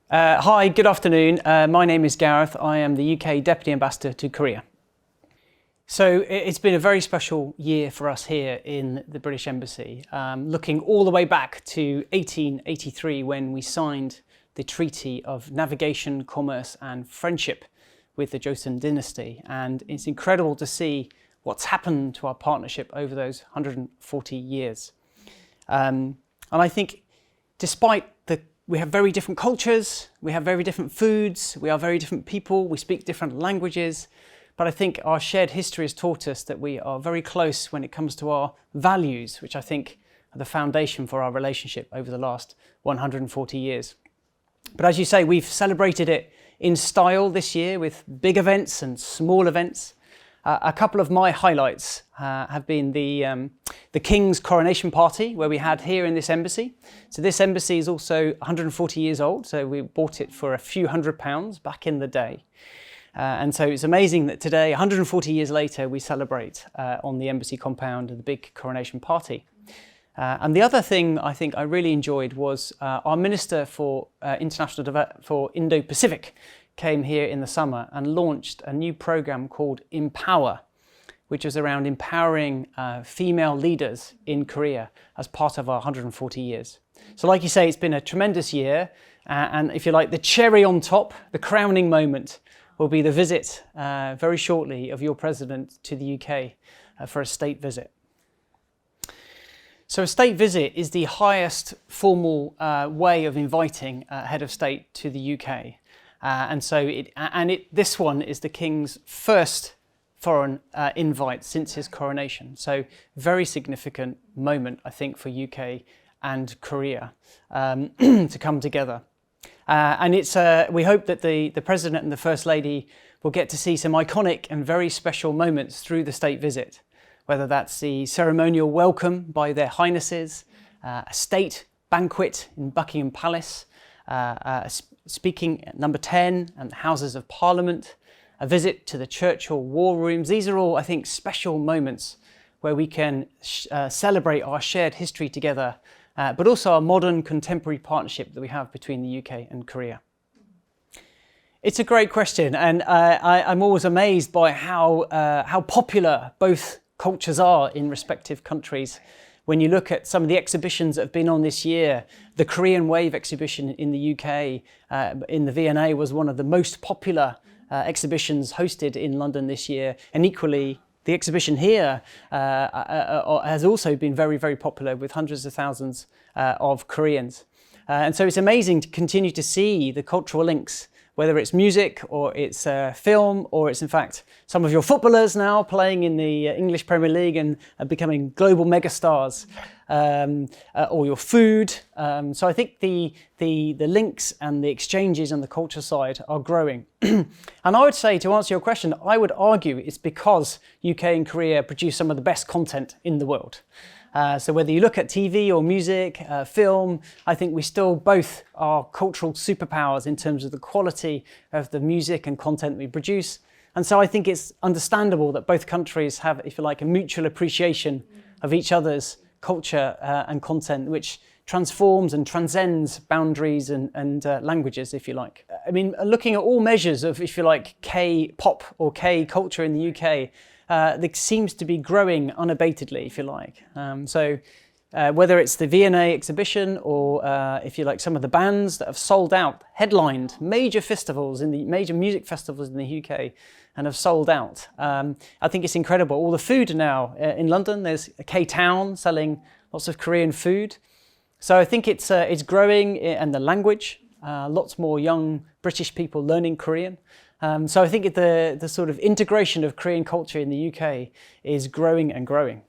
Hi, good afternoon. My name is Gareth. I am the UK Deputy Ambassador to Korea. So it's been a very special year for us here in the British Embassy, looking all the way back to 1883 when we signed the Treaty of Navigation, Commerce and Friendship with the Joseon dynasty. And it's incredible to see what's happened to our partnership over those 140 years. And I think despite we have very different cultures, we have very different foods, we are very different people, we speak different languages, but I think our shared history has taught us that we are very close when it comes to our values, which I think are the foundation for our relationship over the last 140 years. But as you say, we've celebrated it in style this year with big events and small events. A couple of my highlights have been the King's coronation party, where we had here in this embassy. So this embassy is also 140 years old, so we bought it for a few £100s back in the day. And so it's amazing that today, 140 years later, we celebrate on the embassy compound the big coronation party. And the other thing I think I really enjoyed was our Minister for for Indo-Pacific came here in the summer and launched a new program called Empower, which is around empowering female leaders in Korea as part of our 140 years. So like you say, it's been a tremendous year. And if you like, the cherry on top, the crowning moment, will be the visit very shortly of your president to the UK for a state visit. So a state visit is the highest formal way of inviting a head of state to the UK. This one is the King's first foreign invite since his coronation. So very significant moment, I think, for UK and Korea to come together. We hope that the President and the First Lady will get to see some iconic and very special moments through the state visit, whether that's the ceremonial welcome by their Highnesses, a state banquet in Buckingham Palace, speaking at Number 10 and the Houses of Parliament, a visit to the Churchill War Rooms. These are all, I think, special moments where we can celebrate our shared history together, but also our modern contemporary partnership that we have between the UK and Korea. It's a great question, and I'm always amazed by how popular both cultures are in respective countries. When you look at some of the exhibitions that have been on this year, the Korean Wave exhibition in the UK, in the V&A, was one of the most popular exhibitions hosted in London this year. And equally, the exhibition here has also been very, very popular with hundreds of thousands of Koreans. And so it's amazing to continue to see the cultural links, whether it's music or it's film or it's in fact some of your footballers now playing in the English Premier League and becoming global megastars, or your food. So I think the links and the exchanges on the culture side are growing. And I would say, to answer your question, I would argue it's because UK and Korea produce some of the best content in the world. So whether you look at TV or music, film, I think we still both are cultural superpowers in terms of the quality of the music and content we produce. And so I think it's understandable that both countries have, if you like, a mutual appreciation of each other's culture and content, which transforms and transcends boundaries and languages, if you like. I mean, looking at all measures of, if you like, K-pop or K-culture in the UK, that seems to be growing unabatedly, if you like. Whether it's the V&A exhibition or, if you like, some of the bands that have sold out, headlined major major music festivals in the UK and have sold out. I think it's incredible. All the food now in London, there's a K-Town selling lots of Korean food. So I think it's growing, and the language, lots more young British people learning Korean. So I think the sort of integration of Korean culture in the UK is growing and growing.